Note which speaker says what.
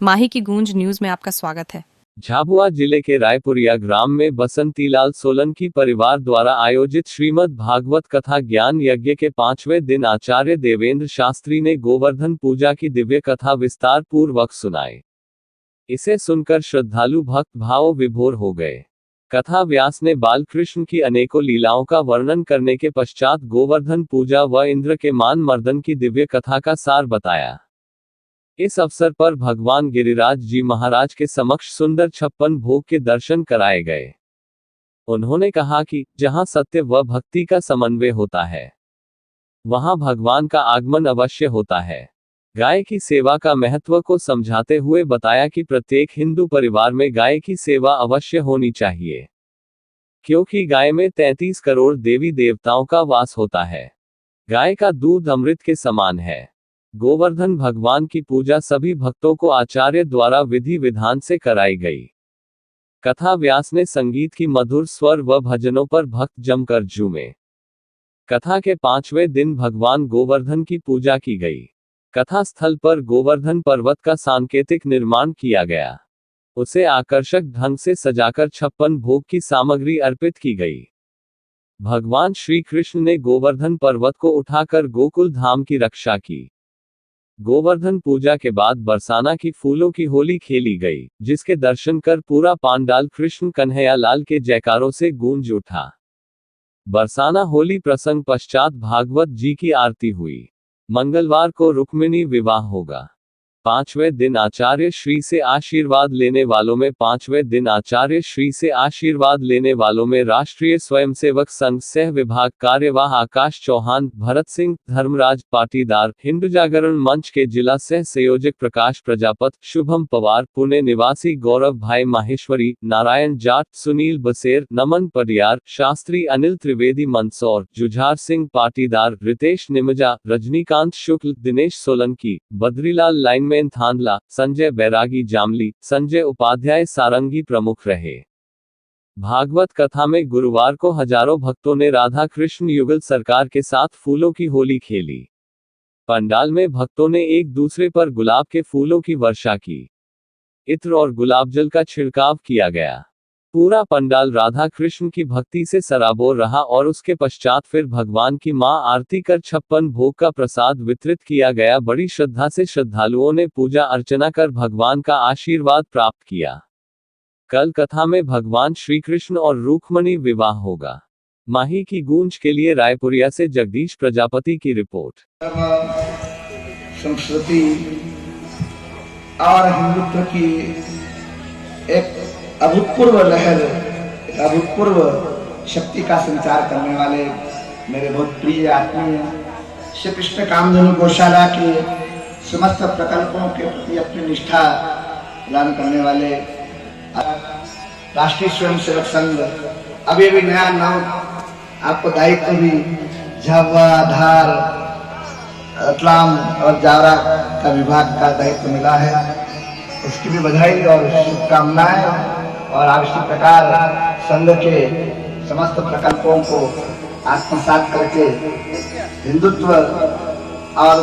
Speaker 1: माही की गूंज न्यूज में आपका स्वागत है।
Speaker 2: झाबुआ जिले के रायपुरिया ग्राम में बसंतीलाल सोलंकी परिवार द्वारा आयोजित श्रीमद् भागवत कथा ज्ञान यज्ञ के 5वें दिन आचार्य देवेंद्र शास्त्री ने गोवर्धन पूजा की दिव्य कथा विस्तार पूर्वक सुनाई। इसे सुनकर श्रद्धालु भक्त भाव विभोर हो गए। कथा व्यास ने बाल कृष्ण की अनेकों लीलाओं का वर्णन करने के पश्चात गोवर्धन पूजा व इंद्र के मान मर्दन की दिव्य कथा का सार बताया। इस अवसर पर भगवान गिरिराज जी महाराज के समक्ष सुंदर 56 भोग के दर्शन कराए गए। उन्होंने कहा कि जहां सत्य व भक्ति का समन्वय होता है, वहां भगवान का आगमन अवश्य होता है। गाय की सेवा का महत्व को समझाते हुए बताया कि प्रत्येक हिंदू परिवार में गाय की सेवा अवश्य होनी चाहिए, क्योंकि गाय में 33 करोड़ देवी देवताओं का वास होता है। गाय का दूध अमृत के समान है। गोवर्धन भगवान की पूजा सभी भक्तों को आचार्य द्वारा विधि विधान से कराई गई। कथा व्यास ने संगीत की मधुर स्वर व भजनों पर भक्त जमकर झूमे। कथा के 5वें दिन भगवान गोवर्धन की पूजा की गई। कथा स्थल पर गोवर्धन पर्वत का सांकेतिक निर्माण किया गया। उसे आकर्षक ढंग से सजाकर 56 भोग की सामग्री अर्पित की गई। भगवान श्री कृष्ण ने गोवर्धन पर्वत को उठाकर गोकुल धाम की रक्षा की। गोवर्धन पूजा के बाद बरसाना की फूलों की होली खेली गई, जिसके दर्शन कर पूरा पांडाल कृष्ण कन्हैया लाल के जयकारों से गूंज उठा। बरसाना होली प्रसंग पश्चात भागवत जी की आरती हुई। मंगलवार को रुक्मिणी विवाह होगा। 5वें दिन आचार्य श्री से आशीर्वाद लेने वालों में 5वें दिन आचार्य श्री से आशीर्वाद लेने वालों में राष्ट्रीय स्वयंसेवक संघ सह विभाग कार्यवाह आकाश चौहान, भरत सिंह, धर्मराज पाटीदार, हिंदू जागरण मंच के जिला सह संयोजक प्रकाश प्रजापत, शुभम पवार, पुणे निवासी गौरव भाई माहेश्वरी, नारायण जाट, सुनील बसेर, नमन परियार, शास्त्री अनिल त्रिवेदी मंदसौर, जुझार सिंह पाटीदार, रितेश निमजा, रजनीकांत शुक्ल, दिनेश सोलंकी, बद्रीलाल लाइन थांदला, संजय बैरागी जामली, संजय उपाध्याय सारंगी प्रमुख रहे। भागवत कथा में गुरुवार को हजारों भक्तों ने राधा कृष्ण युगल सरकार के साथ फूलों की होली खेली। पंडाल में भक्तों ने एक दूसरे पर गुलाब के फूलों की वर्षा की। इत्र और गुलाबजल का छिड़काव किया गया। पूरा पंडाल राधा कृष्ण की भक्ति से सराबोर रहा और उसके पश्चात फिर भगवान की मां आरती कर 56 भोग का प्रसाद वितरित किया गया। बड़ी श्रद्धा से श्रद्धालुओं ने पूजा अर्चना कर भगवान का आशीर्वाद प्राप्त किया। कल कथा में भगवान श्री कृष्ण और रुक्मिणी विवाह होगा। माही की गूंज के लिए रायपुरिया से जगदीश प्रजापति की रिपोर्ट।
Speaker 3: संस्कृति और हिंदुत्व की एक अभूतपूर्व लहर, अभूतपूर्व शक्ति का संचार करने वाले मेरे बहुत प्रिय आत्मीय श्री कृष्ण कामधेनु गौशाला के समस्त प्रकल्पों के प्रति अपनी निष्ठा प्रदान करने वाले राष्ट्रीय स्वयंसेवक संघ अभी भी नया नाम आपको दायित्व भी झाबुआ, धार, रतलाम और जावरा का विभाग का दायित्व मिला है। उसकी भी बधाई और शुभकामनाएं। और आवश्यक प्रकार संघ के समस्त प्रकल्पों को आत्मसात करके हिंदुत्व और